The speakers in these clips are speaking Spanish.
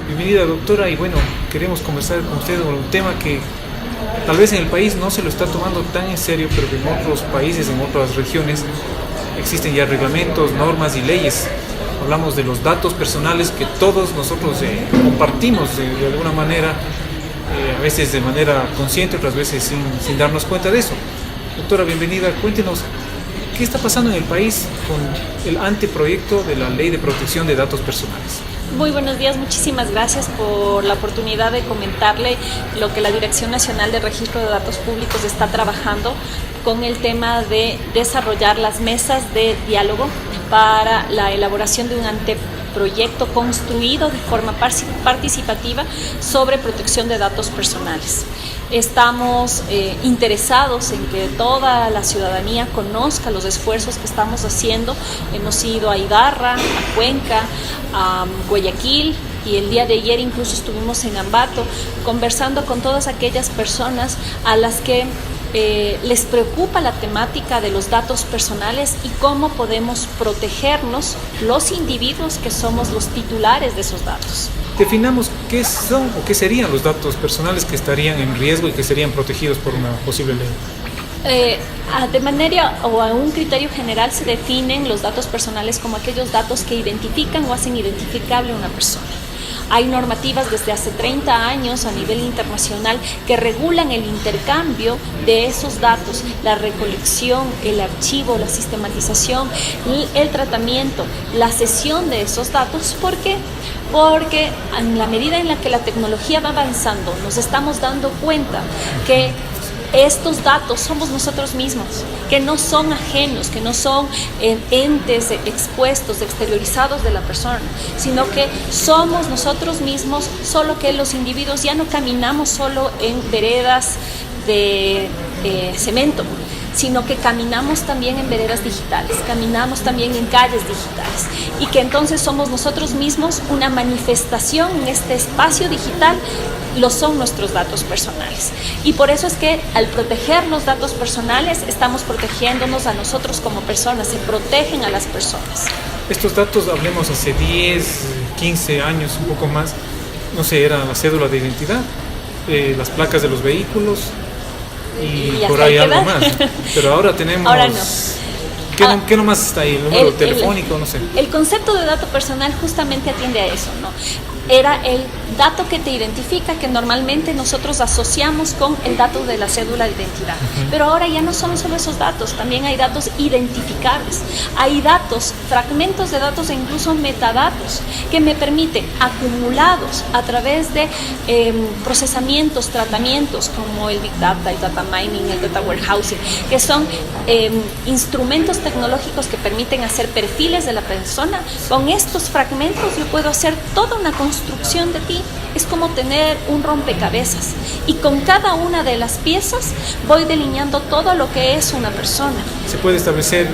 Bienvenida, doctora, y bueno, queremos conversar con usted sobre un tema que tal vez en el país no se lo está tomando tan en serio, pero que en otros países, en otras regiones, existen ya reglamentos, normas y leyes. Hablamos de los datos personales que todos nosotros compartimos de alguna manera, a veces de manera consciente, otras veces sin darnos cuenta de eso. Doctora, bienvenida, cuéntenos, ¿qué está pasando en el país con el anteproyecto de la Ley de Protección de Datos Personales? Muy buenos días, muchísimas gracias por la oportunidad de comentarle lo que la Dirección Nacional de Registro de Datos Públicos está trabajando con el tema de desarrollar las mesas de diálogo para la elaboración de un anteproyecto construido de forma participativa sobre protección de datos personales. Estamos interesados en que toda la ciudadanía conozca los esfuerzos que estamos haciendo. Hemos ido a Ibarra, a Cuenca, a Guayaquil, y el día de ayer incluso estuvimos en Ambato conversando con todas aquellas personas a las que les preocupa la temática de los datos personales y cómo podemos protegernos los individuos que somos los titulares de esos datos. Definamos qué son o qué serían los datos personales que estarían en riesgo y que serían protegidos por una posible ley. De manera o a un criterio general se definen los datos personales como aquellos datos que identifican o hacen identificable a una persona. Hay normativas desde hace 30 años a nivel internacional que regulan el intercambio de esos datos, la recolección, el archivo, la sistematización, el tratamiento, la cesión de esos datos. ¿Por qué? Porque en la medida en la que la tecnología va avanzando, nos estamos dando cuenta que estos datos somos nosotros mismos, que no son ajenos, que no son entes expuestos, exteriorizados de la persona, sino que somos nosotros mismos, solo que los individuos ya no caminamos solo en veredas de cemento, sino que caminamos también en veredas digitales, caminamos también en calles digitales, y que entonces somos nosotros mismos una manifestación en este espacio digital. Lo son nuestros datos personales, y por eso es que al proteger los datos personales estamos protegiéndonos a nosotros como personas, se protegen a las personas. Estos datos, hablemos hace 10, 15 años, un poco más, no sé, era la cédula de identidad, las placas de los vehículos y por ahí algo más, pero ahora tenemos... Ahora no. ¿Qué nomás está ahí? ¿El número telefónico? No sé. El concepto de dato personal justamente atiende a eso, ¿no? Era el dato que te identifica, que normalmente nosotros asociamos con el dato de la cédula de identidad. Pero ahora ya no son solo esos datos, también hay datos identificables. Hay datos, fragmentos de datos e incluso metadatos que me permiten, acumulados a través de procesamientos, tratamientos como el Big Data, el Data Mining, el Data Warehousing, que son instrumentos tecnológicos que permiten hacer perfiles de la persona. Con estos fragmentos yo puedo hacer toda una construcción de ti. Es como tener un rompecabezas, y con cada una de las piezas voy delineando todo lo que es una persona. Se puede establecer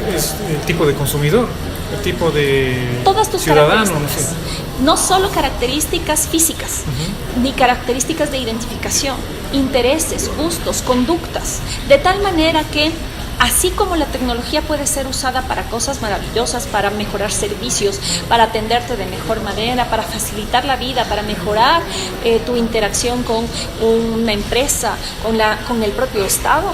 el tipo de consumidor, el tipo de todas tus ciudadano, características, no solo características físicas, ni características de identificación, intereses, gustos, conductas, de tal manera que así como la tecnología puede ser usada para cosas maravillosas, para mejorar servicios, para atenderte de mejor manera, para facilitar la vida, para mejorar tu interacción con una empresa, con el propio Estado,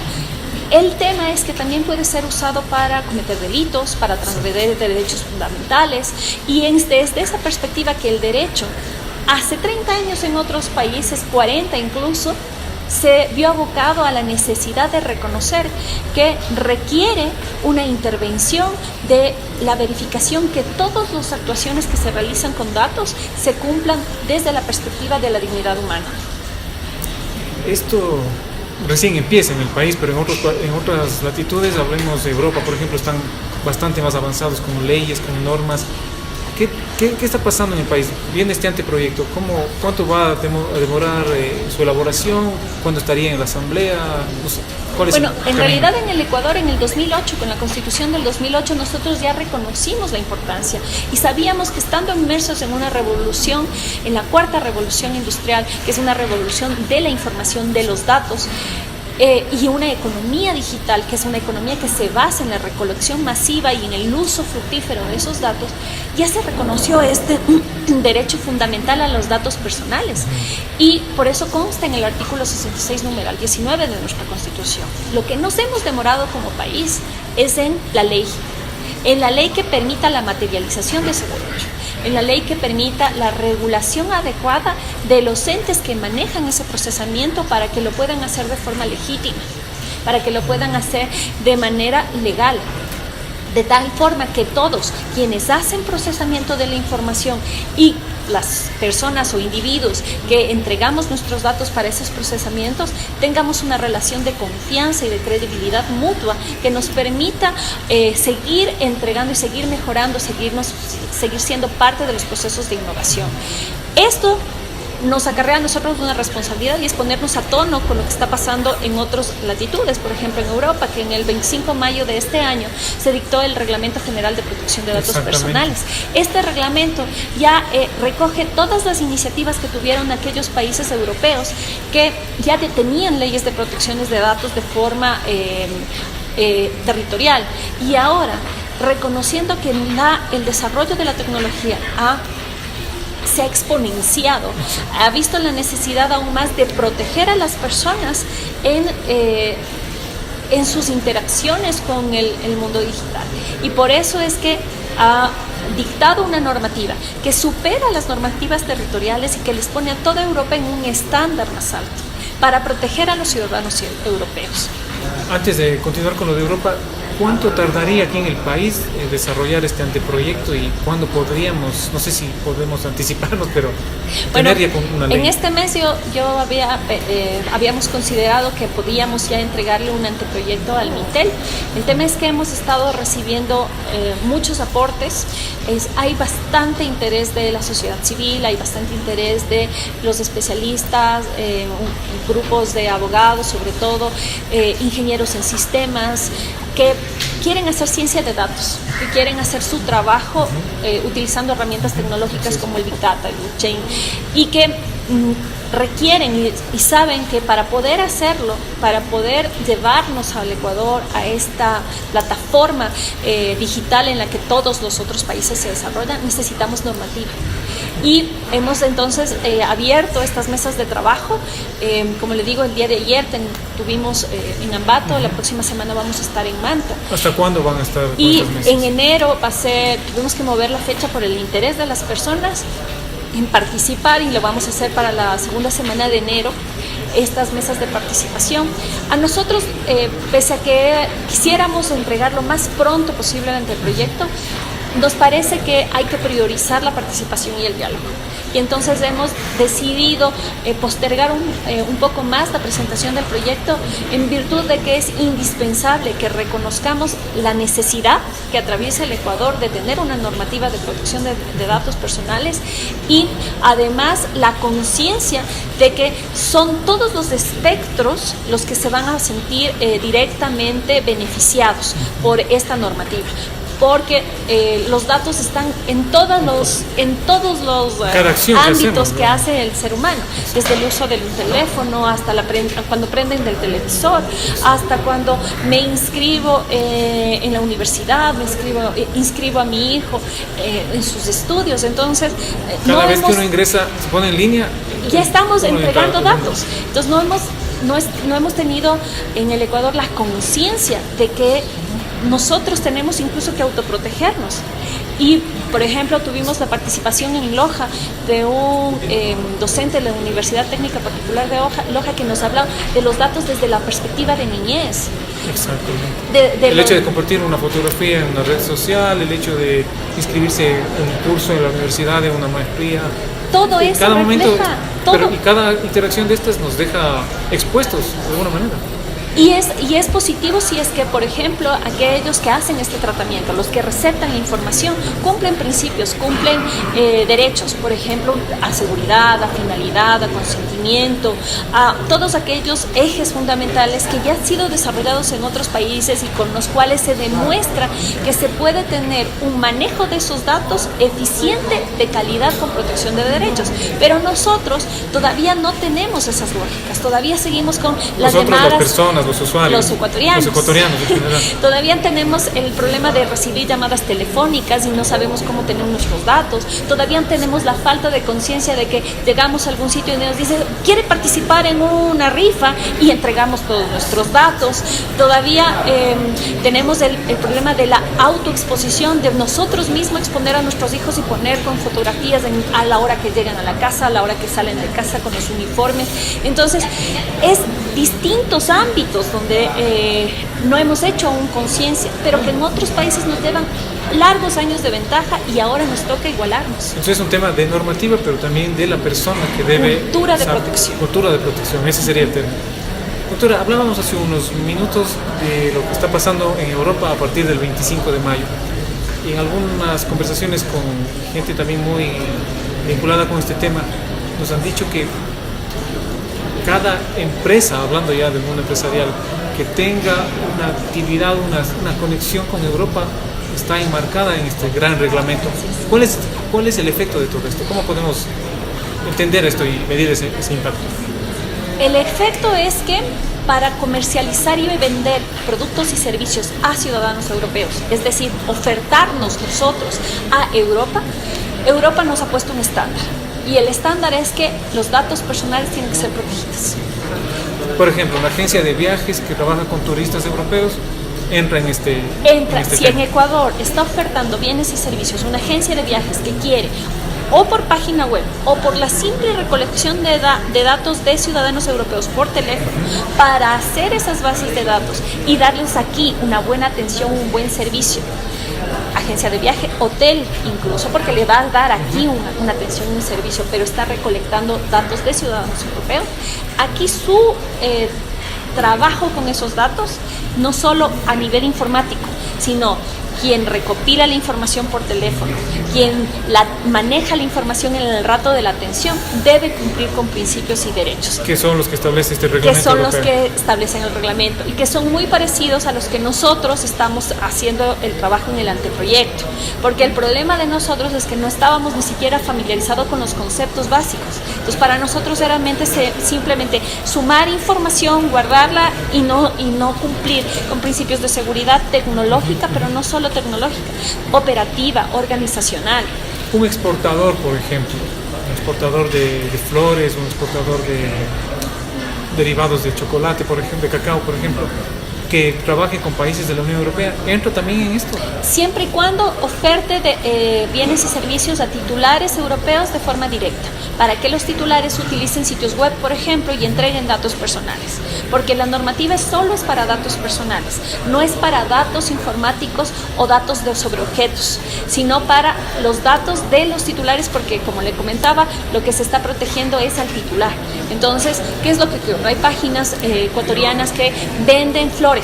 el tema es que también puede ser usado para cometer delitos, para transgredir derechos fundamentales, y desde esa perspectiva que el derecho, hace 30 años en otros países, 40 incluso, se vio abocado a la necesidad de reconocer que requiere una intervención de la verificación que todas las actuaciones que se realizan con datos se cumplan desde la perspectiva de la dignidad humana. Esto recién empieza en el país, pero en otras latitudes, hablemos de Europa, por ejemplo, están bastante más avanzados con leyes, con normas. ¿Qué está pasando en el país? Viene este anteproyecto, ¿cuánto va a demorar su elaboración? ¿Cuándo estaría en la asamblea? No sé, ¿cuál es el camino? En realidad en el Ecuador, en el 2008, con la Constitución del 2008, nosotros ya reconocimos la importancia y sabíamos que estando inmersos en una revolución, en la cuarta revolución industrial, que es una revolución de la información, de los datos, y una economía digital, que es una economía que se basa en la recolección masiva y en el uso fructífero de esos datos, ya se reconoció este derecho fundamental a los datos personales. Y por eso consta en el artículo 66, numeral 19 de nuestra Constitución. Lo que nos hemos demorado como país es en la ley que permita la materialización de ese derecho, en la ley que permita la regulación adecuada de los entes que manejan ese procesamiento para que lo puedan hacer de forma legítima, para que lo puedan hacer de manera legal, de tal forma que todos quienes hacen procesamiento de la información y las personas o individuos que entregamos nuestros datos para esos procesamientos tengamos una relación de confianza y de credibilidad mutua que nos permita seguir entregando y seguir mejorando, seguir siendo parte de los procesos de innovación. Esto nos acarrea a nosotros una responsabilidad y es ponernos a tono con lo que está pasando en otras latitudes, por ejemplo en Europa, que en el 25 de mayo de este año se dictó el Reglamento General de Protección de Datos Personales. Este reglamento ya recoge todas las iniciativas que tuvieron aquellos países europeos que ya tenían leyes de protecciones de datos de forma territorial, y ahora, reconociendo que el desarrollo de la tecnología se ha exponenciado, ha visto la necesidad aún más de proteger a las personas en sus interacciones con el mundo digital. Y por eso es que ha dictado una normativa que supera las normativas territoriales y que les pone a toda Europa en un estándar más alto para proteger a los ciudadanos europeos. Antes de continuar con lo de Europa, ¿cuánto tardaría aquí en el país desarrollar este anteproyecto y cuándo podríamos, no sé si podemos anticiparnos, pero tener ya con una ley? En este mes habíamos considerado que podíamos ya entregarle un anteproyecto al MINTEL. El tema es que hemos estado recibiendo muchos aportes, hay bastante interés de la sociedad civil, hay bastante interés de los especialistas, grupos de abogados sobre todo, ingenieros en sistemas, que quieren hacer ciencia de datos, que quieren hacer su trabajo utilizando herramientas tecnológicas como el Big Data, el blockchain, y que requieren y saben que para poder hacerlo, para poder llevarnos al Ecuador a esta plataforma digital en la que todos los otros países se desarrollan, necesitamos normativa. Y hemos entonces abierto estas mesas de trabajo. Como le digo, el día de ayer tuvimos en Ambato, la próxima semana vamos a estar en Manta. ¿Hasta cuándo van a estar con y estas mesas? En enero tuvimos que mover la fecha por el interés de las personas en participar, y lo vamos a hacer para la segunda semana de enero, estas mesas de participación. A nosotros, pese a que quisiéramos entregar lo más pronto posible el anteproyecto, nos parece que hay que priorizar la participación y el diálogo. Y entonces hemos decidido postergar un poco más la presentación del proyecto en virtud de que es indispensable que reconozcamos la necesidad que atraviesa el Ecuador de tener una normativa de protección de datos personales, y además la conciencia de que son todos los espectros los que se van a sentir directamente beneficiados por esta normativa, porque los datos están en todos los ámbitos que hace el ser humano, desde el uso del teléfono hasta cuando prenden del televisor, hasta cuando me inscribo en la universidad, inscribo a mi hijo en sus estudios. Entonces, cada vez que uno ingresa, se pone en línea, ya estamos entregando datos. Entonces no hemos tenido en el Ecuador la conciencia de que nosotros tenemos incluso que autoprotegernos. Y, por ejemplo, tuvimos la participación en Loja de un docente de la Universidad Técnica Particular de Loja que nos hablaba de los datos desde la perspectiva de niñez. Exactamente. El hecho de compartir una fotografía en una red social, el hecho de inscribirse en un curso en la universidad, en una maestría. Todo eso cada refleja momento, todo. Y cada interacción de estas nos deja expuestos de alguna manera. Y es positivo si es que, por ejemplo, aquellos que hacen este tratamiento, los que receptan la información, cumplen principios, cumplen derechos, por ejemplo, a seguridad, a finalidad, a consentimiento, a todos aquellos ejes fundamentales que ya han sido desarrollados en otros países y con los cuales se demuestra que se puede tener un manejo de esos datos eficiente, de calidad, con protección de derechos. Pero nosotros todavía no tenemos esas lógicas, todavía seguimos con las llamadas... Las personas, los usuarios, los ecuatorianos en general. Todavía tenemos el problema de recibir llamadas telefónicas y no sabemos cómo tener nuestros datos. Todavía tenemos la falta de conciencia de que llegamos a algún sitio y nos dice, quiere participar en una rifa, y entregamos todos nuestros datos. Todavía tenemos el problema de la autoexposición, de nosotros mismos exponer a nuestros hijos y poner con fotografías a la hora que llegan a la casa, a la hora que salen de casa con los uniformes. Entonces, es distintos ámbitos donde no hemos hecho aún conciencia, pero que en otros países nos llevan largos años de ventaja y ahora nos toca igualarnos. Entonces es un tema de normativa, pero también de la persona que debe... Cultura de protección. Cultura de protección, ese sería el término. Doctora, hablábamos hace unos minutos de lo que está pasando en Europa a partir del 25 de mayo. Y en algunas conversaciones con gente también muy vinculada con este tema, nos han dicho que cada empresa, hablando ya del mundo empresarial, que tenga una actividad, una conexión con Europa, está enmarcada en este gran reglamento. ¿Cuál es el efecto de todo esto? ¿Cómo podemos entender esto y medir ese impacto? El efecto es que para comercializar y vender productos y servicios a ciudadanos europeos, es decir, ofertarnos nosotros a Europa, Europa nos ha puesto un estándar. Y el estándar es que los datos personales tienen que ser protegidos. Por ejemplo, una agencia de viajes que trabaja con turistas europeos entra en este si en Ecuador está ofertando bienes y servicios una agencia de viajes que quiere, o por página web, o por la simple recolección de datos de ciudadanos europeos por teléfono, para hacer esas bases de datos y darles aquí una buena atención, un buen servicio, agencia de viaje, hotel incluso, porque le va a dar aquí una atención y un servicio, pero está recolectando datos de ciudadanos europeos. Aquí su trabajo con esos datos, no solo a nivel informático, sino quien recopila la información por teléfono, quien maneja la información en el rato de la atención, debe cumplir con principios y derechos. ¿Qué son los que establece este reglamento? Que son europeo? Los que establecen el reglamento y que son muy parecidos a los que nosotros estamos haciendo el trabajo en el anteproyecto. Porque el problema de nosotros es que no estábamos ni siquiera familiarizados con los conceptos básicos. Entonces, para nosotros era simplemente sumar información, guardarla y no cumplir con principios de seguridad tecnológica, pero no solo tecnológica, operativa, organizacional. Un exportador, por ejemplo, un exportador de flores, un exportador de derivados de chocolate, por ejemplo, de cacao, por ejemplo, que trabaje con países de la Unión Europea, ¿entra también en esto? Siempre y cuando oferte bienes y servicios a titulares europeos de forma directa, para que los titulares utilicen sitios web, por ejemplo, y entreguen datos personales, porque la normativa solo es para datos personales, no es para datos informáticos o datos sobre objetos, sino para los datos de los titulares, porque como le comentaba, lo que se está protegiendo es al titular. Entonces, ¿qué es lo que ocurre? Hay páginas ecuatorianas que venden flores,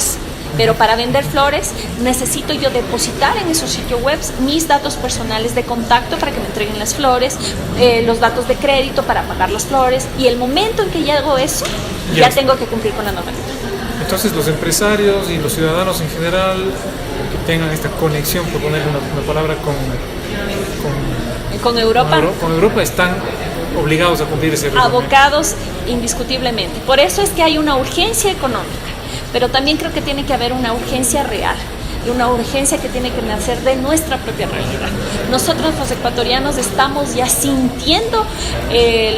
pero para vender flores necesito yo depositar en esos sitios web mis datos personales de contacto para que me entreguen las flores, los datos de crédito para pagar las flores, y el momento en que ya hago eso, ya tengo que cumplir con la normativa. Entonces los empresarios y los ciudadanos en general que tengan esta conexión, por poner una palabra, con Europa están obligados a cumplir ese reglamento. Abocados indiscutiblemente. Por eso es que hay una urgencia económica, pero también creo que tiene que haber una urgencia real y una urgencia que tiene que nacer de nuestra propia realidad. Nosotros los ecuatorianos estamos ya sintiendo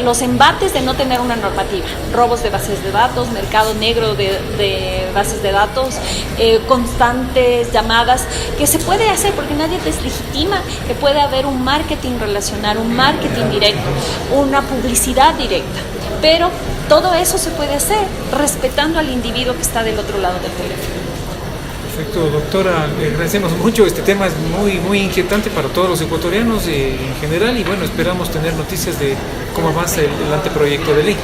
los embates de no tener una normativa, robos de bases de datos, mercado negro de bases de datos, constantes llamadas, que se puede hacer porque nadie deslegitima que puede haber un marketing relacional, un marketing directo, una publicidad directa, pero todo eso se puede hacer respetando al individuo que está del otro lado del teléfono. Perfecto, doctora, le agradecemos mucho. Este tema es muy inquietante para todos los ecuatorianos en general y bueno, esperamos tener noticias de cómo avanza el anteproyecto de ley.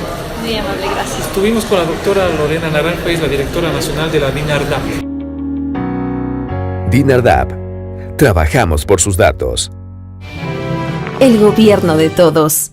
Muy amable, gracias. Estuvimos con la doctora Lorena Naranjo, es la directora nacional de la DINARDAP. DINARDAP. Trabajamos por sus datos. El gobierno de todos.